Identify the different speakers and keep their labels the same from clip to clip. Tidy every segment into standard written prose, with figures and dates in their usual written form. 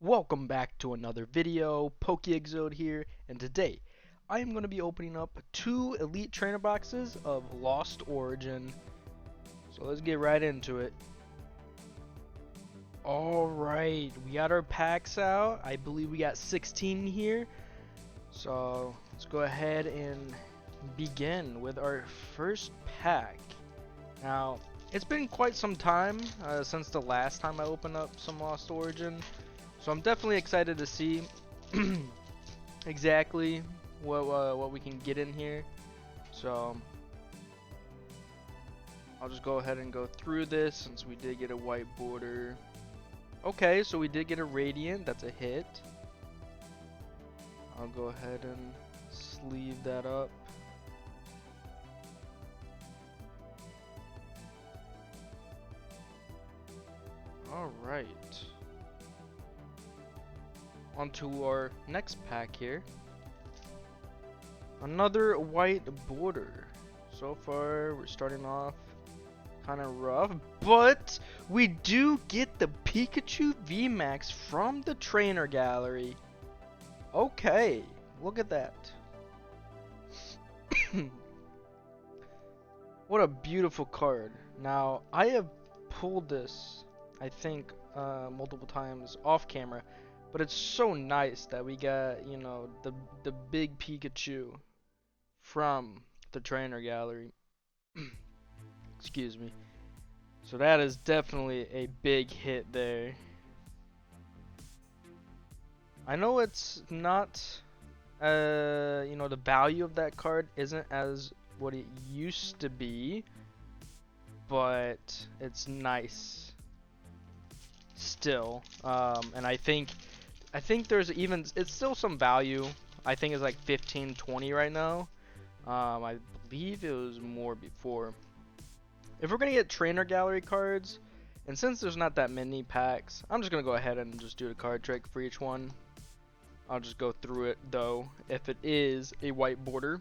Speaker 1: Welcome back to another video. PokeExode here, and today I am going to be opening up two Elite Trainer boxes of Lost Origin. So let's get right into it. Alright, we got our packs out. I believe we got 16 here. So let's go ahead and begin with our first pack. Now, it's been quite some time since the last time I opened up some Lost Origin. So I'm definitely excited to see exactly what we can get in here. So I'll just go ahead and go through this since we did get a white border. Okay, so we did get a Radiant. That's a hit. I'll go ahead and sleeve that up. Alright. Onto our next pack here. Another white border. So far, we're starting off kind of rough, but we do get the Pikachu VMAX from the trainer gallery. Okay, look at that. What a beautiful card. Now, I have pulled this, I think, multiple times off camera. But it's so nice that we got, you know, the big Pikachu from the trainer gallery. Excuse me. So that is definitely a big hit there. I know it's not, you know, the value of that card isn't as what it used to be, but it's nice still. And I think there's even, it's still some value. I think it's like 15, 20 right now. I believe it was more before. If we're gonna get trainer gallery cards, and since there's not that many packs, I'm just gonna go ahead and just do a card trick for each one. I'll just go through it though, if it is a white border,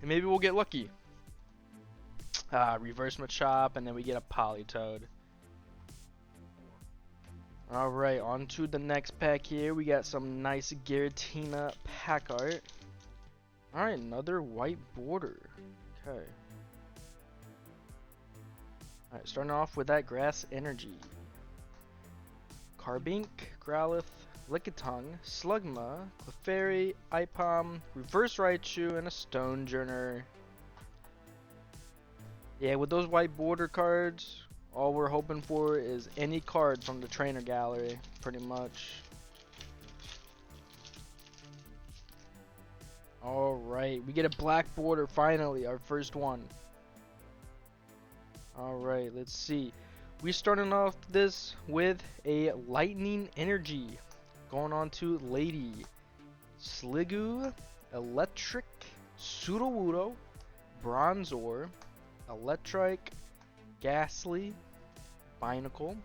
Speaker 1: and maybe we'll get lucky. Reverse Machop, and then we get a Politoed. Alright, on to the next pack here. We got some nice Giratina pack art. Alright, another white border. Okay. Alright, starting off with that Grass Energy. Carbink, Growlithe, Lickitung, Slugma, Clefairy, Ipom, Reverse Raichu, and a Stonejourner. Yeah, with those white border cards, all we're hoping for is any card from the trainer gallery, pretty much. Alright, we get a black border finally, our first one. Alright, let's see. We starting off this with a Lightning Energy. Going on to Lady. Sliggoo, Electric, Sudowoodo, Bronzor, Electrike, Ghastly, Binacle.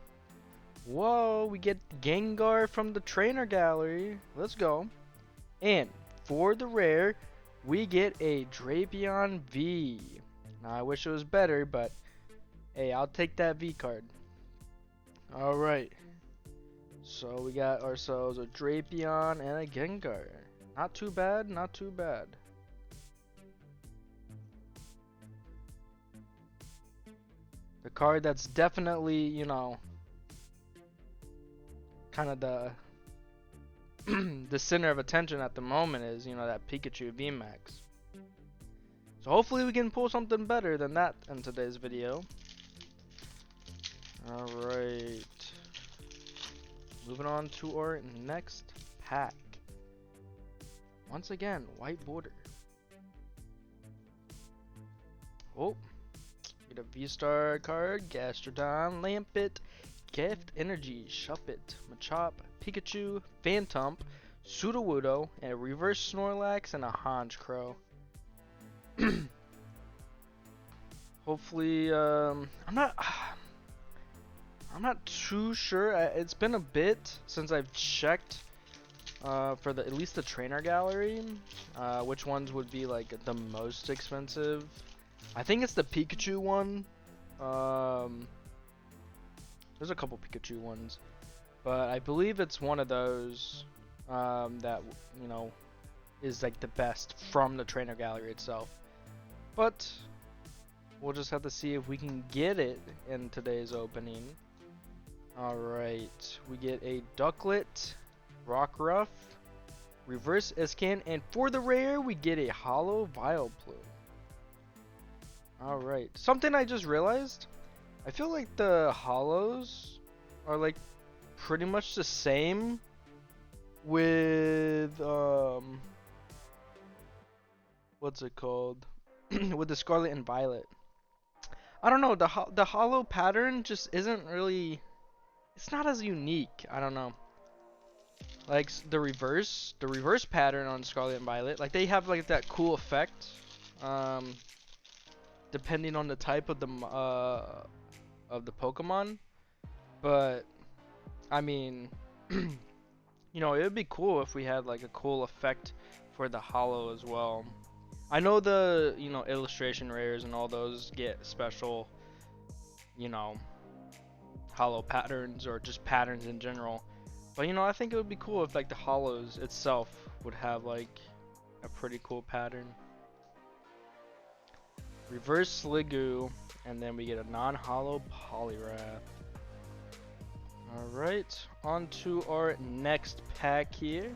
Speaker 1: Whoa, we get Gengar from the trainer gallery. Let's go. And for the rare, we get a Drapion V. Now, I wish it was better, but hey, I'll take that V card. Alright. So we got ourselves a Drapion and a Gengar. Not too bad, not too bad. The card that's definitely, you know, kind of the the center of attention at the moment is, you know, that Pikachu VMAX. So hopefully we can pull something better than that in today's video. Alright. Moving on to our next pack. Once again, white border. Oh. Get a V-Star card, Gastrodon, Lampet, Gift Energy, Shuppet, Machop, Pikachu, Phantump, Sudowoodo, and a Reverse Snorlax and a Honchkrow. Hopefully, I'm not too sure. It's been a bit since I've checked for at least the trainer gallery, which ones would be like the most expensive. I think it's the Pikachu one. There's a couple Pikachu ones, but I believe it's one of those that, you know, is like the best from the trainer gallery itself. But we'll just have to see if we can get it in today's opening. Alright, we get a Ducklet, Rockruff, Reverse Iscan, and for the rare, we get a Hollow Vileplume. Alright, something I just realized, I feel like the Hollows are like pretty much the same with, what's it called, with the Scarlet and Violet. I don't know, the Hollow pattern just isn't really, it's not as unique, I don't know. Like the reverse pattern on Scarlet and Violet, like they have like that cool effect, depending on the type of the Pokemon. But I mean, you know, it would be cool if we had like a cool effect for the Hollow as well. I know the, you know, illustration rares and all those get special, you know, Hollow patterns or just patterns in general. But you know, I think it would be cool if like the Hollows itself would have like a pretty cool pattern. Reverse Sliggoo, and then we get a non-hollow Poliwrath. Alright, on to our next pack here.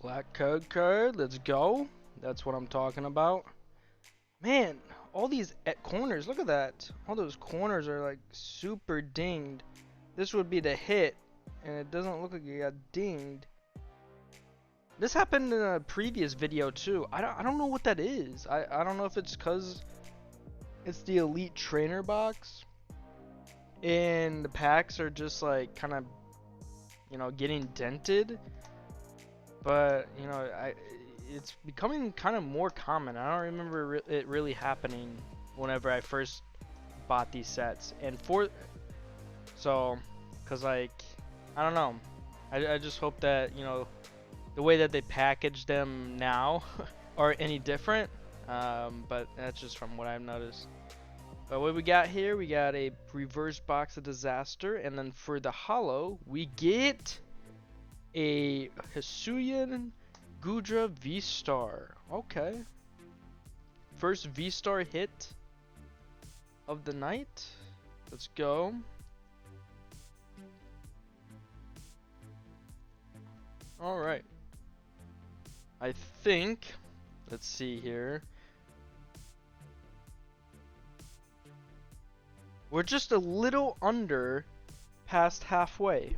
Speaker 1: Black code card, let's go. That's what I'm talking about. Man, all these corners, look at that. All those corners are like super dinged. This would be the hit, and it doesn't look like it got dinged. This happened in a previous video too. I don't know what that is. I don't know if it's because it's the Elite Trainer box and the packs are just like kind of, you know, getting dented. But you know, it's becoming kind of more common. I don't remember it really happening whenever I first bought these sets. And cause like, I don't know. I just hope that, you know, the way that they package them now are any different. But that's just from what I've noticed. But what we got here, we got a reverse box of Disaster, and then for the Hollow, we get a Hisuian Gudra V-Star. Okay. First V-Star hit of the night. Let's go. Alright. I think, let's see here. We're just a little under past halfway.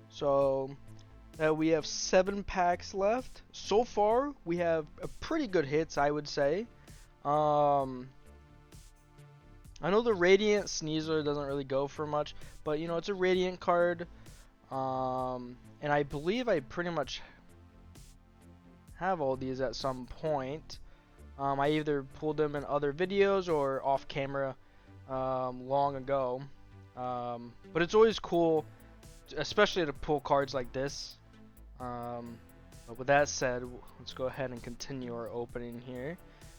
Speaker 1: So we have 7 packs left. So far, we have a pretty good hits, I would say. I know the Radiant Sneasler doesn't really go for much, but you know, it's a Radiant card. And I believe I pretty much have all these at some point. I either pulled them in other videos or off camera long ago. But it's always cool, especially to pull cards like this. But with that said, let's go ahead and continue our opening here.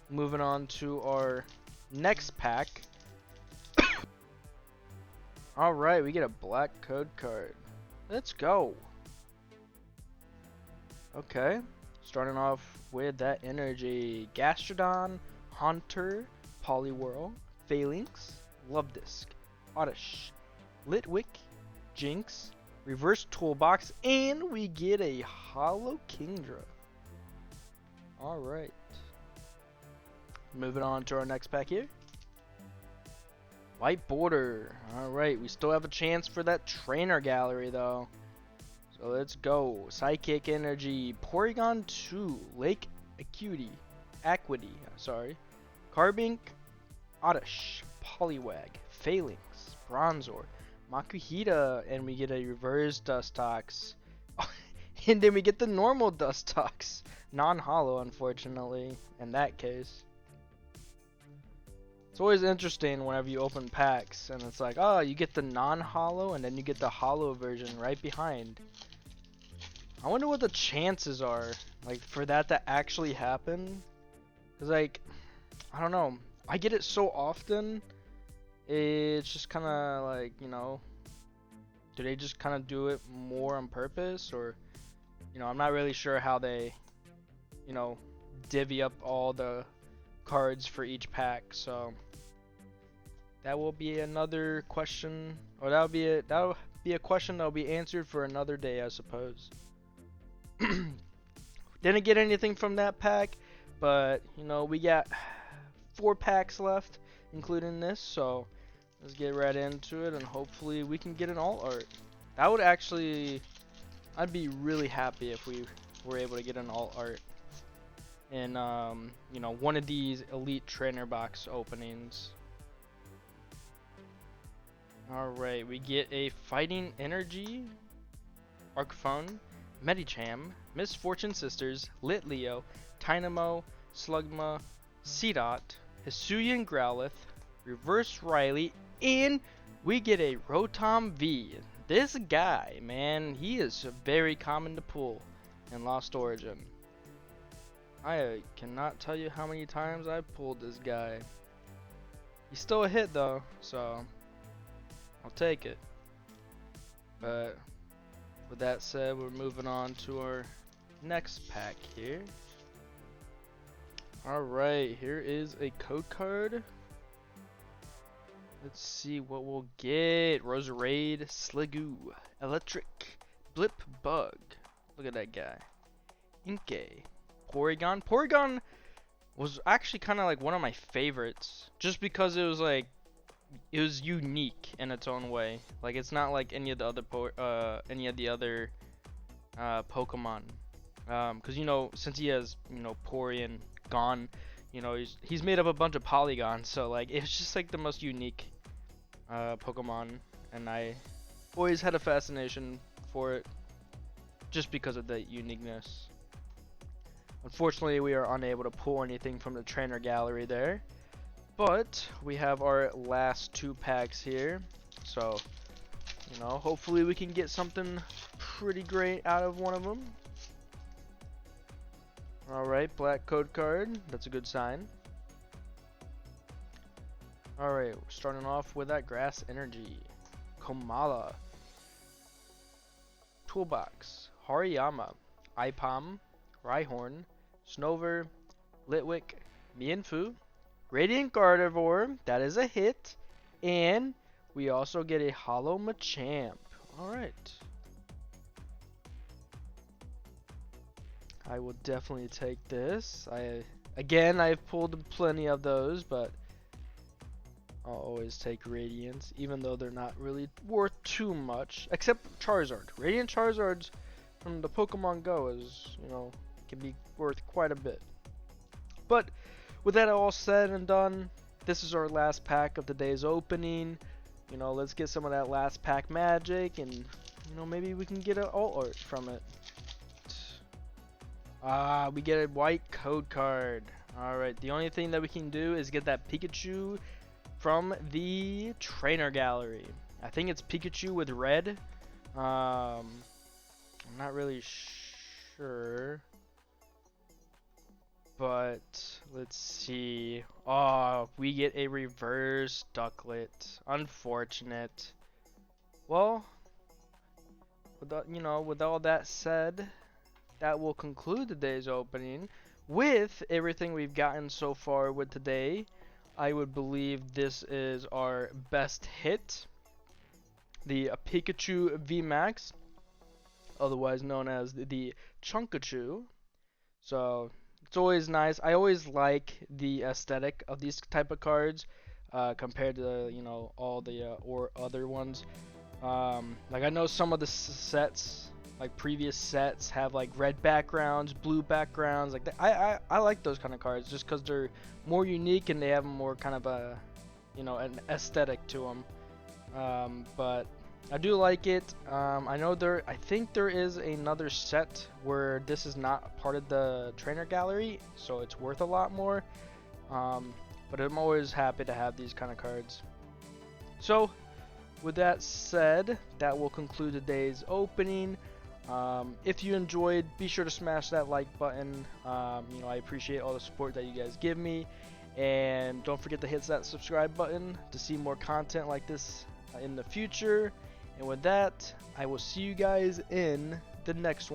Speaker 1: Moving on to our next pack. Alright, we get a black code card. Let's go. Okay, starting off with that energy. Gastrodon, Haunter, Poliwhirl, Phalanx, Luvdisc, Oddish, Litwick, Jinx, Reverse Toolbox, and we get a Hollow Kingdra. Alright. Moving on to our next pack here. White Border. Alright, we still have a chance for that trainer gallery though. So let's go. Psychic Energy, Porygon 2, Lake Acuity, sorry. Carbink, Oddish, Poliwag, Phalanx, Bronzor, Makuhita, and we get a reverse Dustox. And then we get the normal Dustox. Non-hollow, unfortunately, in that case. It's always interesting whenever you open packs, and it's like, oh, you get the non-hollow, and then you get the hollow version right behind. I wonder what the chances are Like for that to actually happen, cause like I don't know, I get it so often. It's just kind of like, you know, do they just kind of do it more on purpose, or you know, I'm not really sure how they, you know, divvy up all the cards for each pack. So that will be another question, or that'll be a question that'll be answered for another day, I suppose. Didn't get anything from that pack, but you know, we got 4 packs left, including this. So let's get right into it, and hopefully we can get an alt art. That would actually, I'd be really happy if we were able to get an alt art in, you know, one of these elite trainer box openings. Alright, we get a Fighting Energy, Arcphone, Medicham, Misfortune Sisters, Lit Leo, Tynamo, Slugma, Seedot, Hisuian Growlithe, Reverse Riley, and we get a Rotom V. This guy, man, he is very common to pull in Lost Origin. I cannot tell you how many times I pulled this guy. He's still a hit though, so I'll take it. But with that said, we're moving on to our next pack here. Alright, here is a code card. Let's see what we'll get. Roserade, Sliggoo, Electric, Blip Bug. Look at that guy. Inkay, Porygon. Porygon was actually kind of like one of my favorites, just because it was like, it was unique in its own way. Like it's not like any of the other Pokemon. Cause you know, since he has, you know, Porygon, you know, he's made up a bunch of polygons, so like it's just like the most unique Pokemon, and I always had a fascination for it just because of the uniqueness. Unfortunately, we are unable to pull anything from the trainer gallery there. But we have our last 2 packs here, so you know, hopefully we can get something pretty great out of one of them. Alright, black code card, that's a good sign. Alright, we're starting off with that Grass Energy, Komala, Toolbox, Hariyama, Ipom, Rhyhorn, Snover, Litwick, Mienfoo, Radiant Gardevoir, that is a hit, and we also get a Hollow Machamp. Alright. I will definitely take this. I've pulled plenty of those, but I'll always take Radiants, even though they're not really worth too much, except Charizard. Radiant Charizards from the Pokemon Go is, you know, can be worth quite a bit. But with that all said and done, this is our last pack of today's opening. You know, let's get some of that last pack magic, and you know, maybe we can get an alt art from it. We get a white code card. Alright, the only thing that we can do is get that Pikachu from the trainer gallery. I think it's Pikachu with red. I'm not really sure. But let's see. Oh, we get a reverse Ducklet. Unfortunate. Well, with all that said, that will conclude today's opening. With everything we've gotten so far with today, I would believe this is our best hit. The Pikachu VMAX, otherwise known as the Chunkachu. So it's always nice. I always like the aesthetic of these type of cards compared to, you know, all the or other ones. Like I know some of the sets, like previous sets, have like red backgrounds, blue backgrounds. Like I like those kind of cards just because they're more unique and they have more kind of a, you know, an aesthetic to them. But I do like it. I think there is another set where this is not part of the trainer gallery, so it's worth a lot more. But I'm always happy to have these kind of cards. So with that said, that will conclude today's opening. If you enjoyed, be sure to smash that like button. You know, I appreciate all the support that you guys give me. And don't forget to hit that subscribe button to see more content like this in the future. And with that, I will see you guys in the next one.